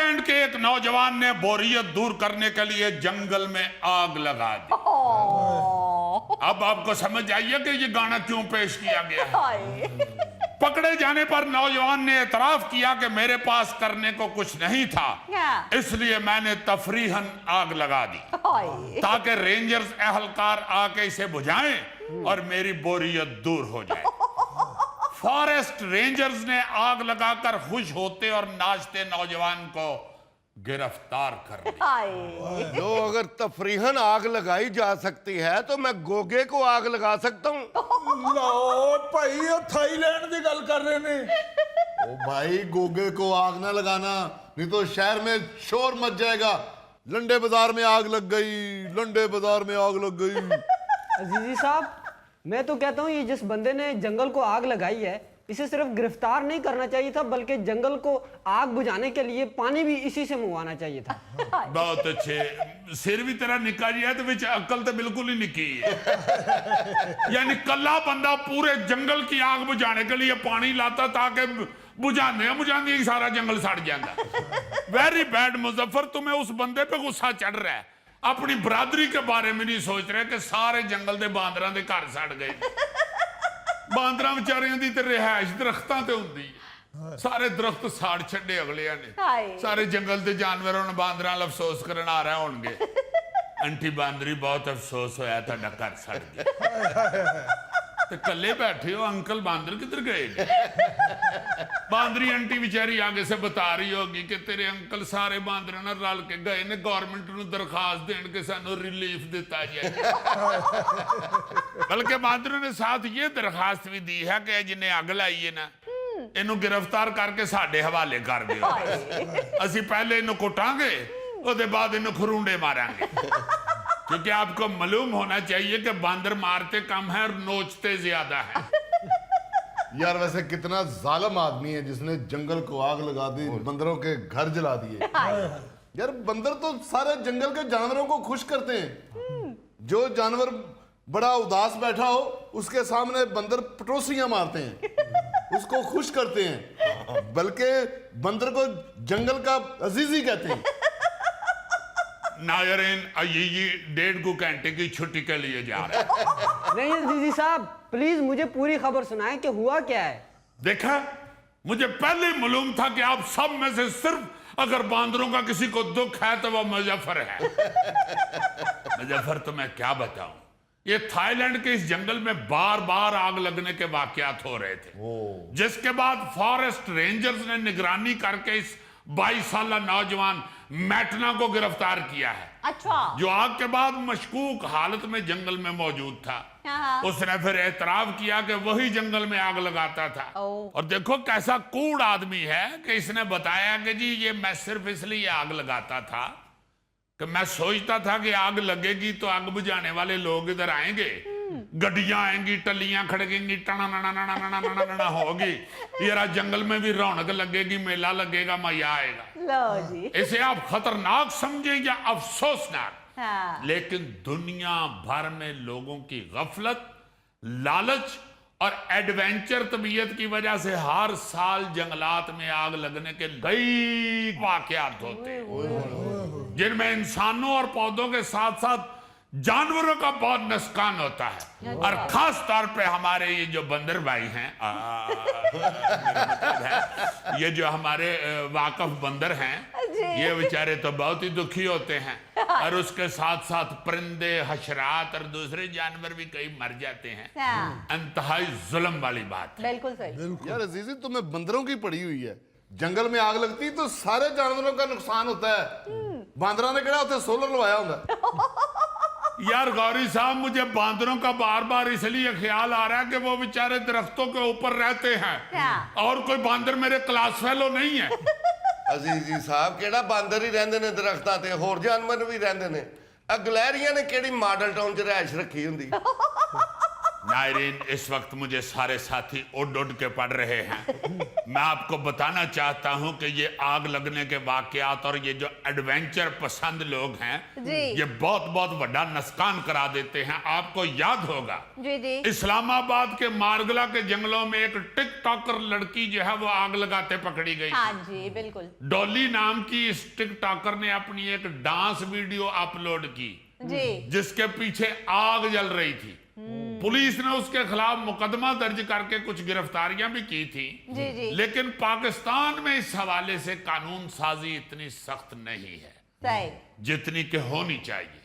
Thailand के एक नौजवान ने बोरियत दूर करने के लिए जंगल में आग लगा दी। अब आपको समझ आइए कि ये गाना क्यों पेश किया गया है। पकड़े जाने पर नौजवान ने एतराफ किया कि मेरे पास करने को कुछ नहीं था, इसलिए मैंने तफरीहन आग लगा दी ताकि रेंजर्स एहलकार आके इसे बुझाएं और मेरी बोरियत दूर हो जाए। फॉरेस्ट रेंजर्स ने आग लगाकर खुश होते और नाचते नौजवान को गिरफ्तार कर लिया। जो अगर तफरीहन आग लगाई जा सकती है तो मैं गोगे को आग लगा सकता हूँ। लो भाई ये थाईलैंड की गल कर रहे ने। ओ भाई गोगे को आग ना लगाना, नहीं तो शहर में शोर मच जाएगा। लंडे बाजार में आग लग गई, लंडे बाजार में आग लग गई। अजीजी साहब, मैं तो कहता हूँ ये जिस बंदे ने जंगल को आग लगाई है इसे सिर्फ गिरफ्तार नहीं करना चाहिए था, बल्कि जंगल को आग बुझाने के लिए पानी भी इसी से मंगवाना चाहिए था। बहुत अच्छे। सिर भी तेरा निका जी है तो विच अक्ल तो बिल्कुल ही निकी है। यानी कल्ला बंदा पूरे जंगल की आग बुझाने के लिए पानी लाता ताकि बुझाने सारा जंगल सड़ जाता। वेरी बैड मुजफ्फर, तुम्हें उस बंदे पे गुस्सा चढ़ रहा है, अपनी बरादरी के बारे में नहीं सोच रहे कि सारे जंगल के बांदरां दे घर सड़ गए। बांदरां विचारियां दी ते रिहाइश दरख्तां ते हुंदी, सारे दरख्त साड़ छड्डे अगलियां ने। सारे जंगल के जानवर हुण बांदरां दा अफसोस करन आ रहे होणगे, आंटी बांदरी बहुत अफसोस होया तुहाडा घर सड़ गया। ते कल्ले बैठे हो, अंकल बांदर किधर गए? बांदरी आंटी बेचारी आगे से बता रही होगी कि तेरे अंकल सारे बांदर ना रल के गए ने गवर्नमेंट नूं दरखास्त देण के सानू रिलीफ दिता जाए। बल्कि बांदरों ने साथ ये दरखास्त भी दी है कि जिन्हें अग लाई है ना इनू गिरफ्तार करके साडे हवाले कर दियो। असी पहले इनू कुटांगे, उसके बाद इनू खरूंडे मारांगे। क्योंकि आपको मालूम होना चाहिए कि बांदर मारते कम है और नोचते ज्यादा है। यार वैसे कितना जालिम आदमी है जिसने जंगल को आग लगा दी, बंदरों के घर जला दिए। यार बंदर तो सारे जंगल के जानवरों को खुश करते हैं। जो जानवर बड़ा उदास बैठा हो उसके सामने बंदर पटोसियां मारते हैं, उसको खुश करते हैं। बल्कि बंदर को जंगल का अजीजी कहते हैं। नायरीन, ये 1.5 घंटे की छुट्टी के लिए जा रहे हैं। नहीं अजीजी साहब, प्लीज मुझे पूरी खबर सुनाएं कि हुआ क्या है। देखा, मुझे पहले ही मालूम था कि आप सब में से सिर्फ अगर बांदरों का किसी को दुख है तो वो मुजफ्फर है। मुजफ्फर तो मैं क्या बताऊं, ये थाईलैंड के इस जंगल में बार बार आग लगने के वाकयात हो रहे थे, जिसके बाद फॉरेस्ट रेंजर्स ने निगरानी करके इस 22 साल नौजवान मैटना को गिरफ्तार किया है। अच्छा। जो आग के बाद मशकूक हालत में जंगल में मौजूद था। उसने फिर एतराफ किया कि वही जंगल में आग लगाता था। और देखो कैसा कूड़ आदमी है कि इसने बताया कि जी ये मैं सिर्फ इसलिए आग लगाता था कि मैं सोचता था कि आग लगेगी तो आग बुझाने वाले लोग इधर आएंगे, गड्डियां आएंगी, टलियां खड़केंगी, टना होगी, ये जंगल में भी रौनक लगेगी, मेला लगेगा, मजा आएगा। लो जी। इसे आप खतरनाक समझें या अफसोसनाक, लेकिन दुनिया भर में लोगों की गफलत, लालच और एडवेंचर तबीयत की वजह से हर साल जंगलात में आग लगने के कई वाकयात होते हैं, जिनमें इंसानों और पौधों के साथ साथ जानवरों का बहुत नुकसान होता है। और खास तौर पे हमारे ये जो बंदर भाई हैं, मेरा मतलब है ये जो हमारे वाकफ बंदर हैं, ये बेचारे तो बहुत ही दुखी होते हैं। और उसके साथ साथ परिंदे, हशरात और दूसरे जानवर भी कई मर जाते हैं। इंतहाई जुल्म वाली बात है। बिल्कुल सही। यार अजीजी तुम्हें बंदरों की पड़ी हुई है। जंगल में आग लगती तो सारे जानवरों का नुकसान होता है। बांदरा ने कहा उसे सोलर लवाया होगा। यार गौरी साहब, मुझे बांदरों का बार बार इसलिए ख्याल आ रहा है कि वो बेचारे दरख्तों के ऊपर रहते हैं और कोई बांदर मेरे क्लास फेलो नहीं है। अजीजी साहब केड़ा बांदर ही रहंदे ने दरख्तां ते, होर जानवर भी रहंदे ने। गलहरियां ने केड़ी मॉडल टाउन च रहाइश रखी हुंदी। नायरीन, इस वक्त मुझे सारे साथी उड़ उड़ के पढ़ रहे हैं। मैं आपको बताना चाहता हूं कि ये आग लगने के वाकयात और ये जो एडवेंचर पसंद लोग हैं जी। ये बहुत बहुत बड़ा नुकसान करा देते हैं। आपको याद होगा जी जी इस्लामाबाद के मारगला के जंगलों में एक टिक टॉकर लड़की जो है वो आग लगाते पकड़ी गई। हाँ जी बिल्कुल डॉली नाम की इस टिक टॉकर ने अपनी एक डांस वीडियो अपलोड की जी जिसके पीछे आग जल रही थी। पुलिस ने उसके खिलाफ मुकदमा दर्ज करके कुछ गिरफ्तारियां भी की थी। जी जी लेकिन पाकिस्तान में इस हवाले से कानून साजी इतनी सख्त नहीं है सही जितनी कि होनी चाहिए।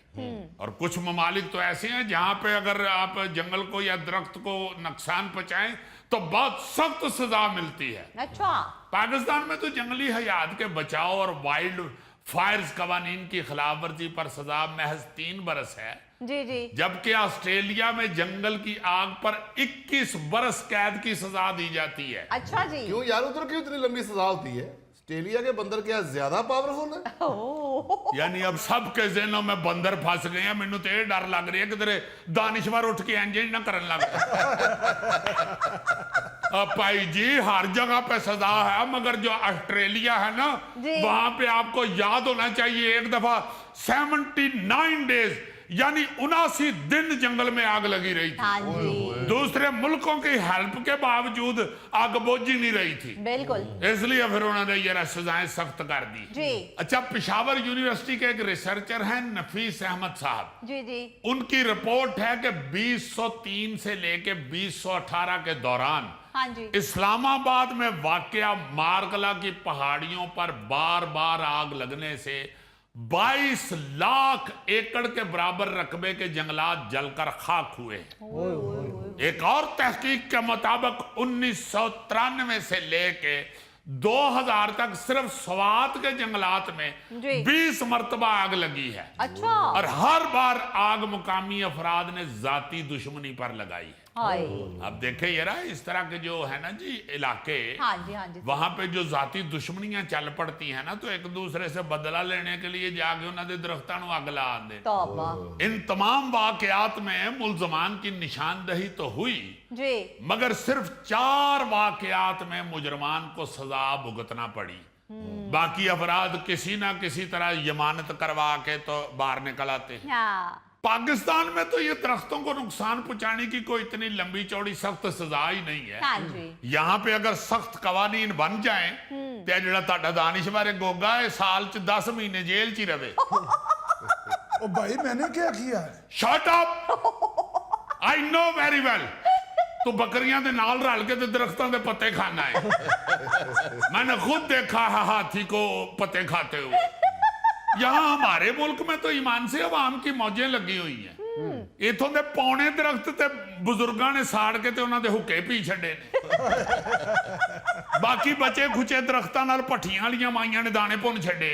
और कुछ ममालिक तो ऐसे हैं जहां पे अगर आप जंगल को या दरख्त को नुकसान पहुंचाएं तो बहुत सख्त सजा मिलती है। अच्छा पाकिस्तान में तो जंगली हयात के बचाव और वाइल्ड फायर्स कवानीन की खिलाफ वर्जी पर सजा महज 3 बरस है, जी जी जबकि ऑस्ट्रेलिया में जंगल की आग पर 21 बरस कैद की सजा दी जाती है। अच्छा जी क्यों यार, उधर क्यों इतनी लंबी सजा होती है? ऑस्ट्रेलिया के बंदर क्या ज्यादा पावरफुल है? यानी अब सबके ज़हनों में बंदर फंस गए हैं। मैनू तो ये डर लग रही है कि तेरे दानिशवर उठ के इंजन ना करने लग अब भाई जी हर जगह पे सजा है, मगर जो ऑस्ट्रेलिया है ना जी। वहां पे आपको याद होना चाहिए एक दफा 79 डेज यानी 79 दिन जंगल में आग लगी रही थी। हाँ जी दूसरे मुल्कों की हेल्प के बावजूद आग बुझ ही नहीं रही थी, बिल्कुल इसलिए फिर उन्होंने ये सजाएं सख्त कर दी। जी अच्छा, पेशावर यूनिवर्सिटी के एक रिसर्चर हैं नफीस अहमद साहब। जी जी उनकी रिपोर्ट है कि 2003 से लेके 2018 के दौरान हाँ जी इस्लामाबाद में वाकया मारकला की पहाड़ियों पर बार बार आग लगने से 22 लाख एकड़ के बराबर रकबे के जंगलात जलकर खाक हुए। एक और तहकीक के मुताबिक 1993 से लेके 2000 तक सिर्फ स्वात के जंगलात में जी। 20 मरतबा आग लगी है अच्छा और हर बार आग मुकामी अफराद ने जाती दुश्मनी पर लगाई है। हाय अब देखे ये रहा इस तरह के जो है ना जी इलाके, हाँ जी वहां पे जो जाती दुश्मनियां चल पड़ती है ना तो एक दूसरे से बदला लेने के लिए जाके उन्होंने दरख्तां नूं अग ला दे। तौबा इन तमाम वाकयात में मुलजमान की निशानदही तो हुई, जी मगर सिर्फ 4 वाकयात में मुजरमान को सजा भुगतना पड़ी। बाकी अफराद किसी ना किसी तरह जमानत करवा के तो बाहर निकल आते हैं। हाँ पाकिस्तान में तो ये दरख्तों को नुकसान पहुंचाने की कोई इतनी लंबी चौड़ी सख्त सजा ही नहीं है। हाँ जी यहाँ पे अगर सख्त कवानीन बन जाए तो ਜਿਹੜਾ ਤੁਹਾਡਾ दानिशवर गोगा है साल च 10 महीने जेल च ही रहे। ओ भाई मैंने क्या किया है? Shut up, I know very well. तू बकरियां दे नाल रल के ते दरख्तों दे पत्ते खाना है। मैंने खुद देखा है हाथी को पत्ते खाते हुए। यहाँ हमारे मुल्क में तो ईमान से अवाम की मौजें लगी हुई हैं। इथों दे पौने दरख्त ते बुजुर्गां ने साड़ के ते उन्हां दे हुक्के पी छड़े ने। बाकी बचे खुचे दरख्तां नाल भट्ठियां वालियां माइयां ने दाने भुन छड़े।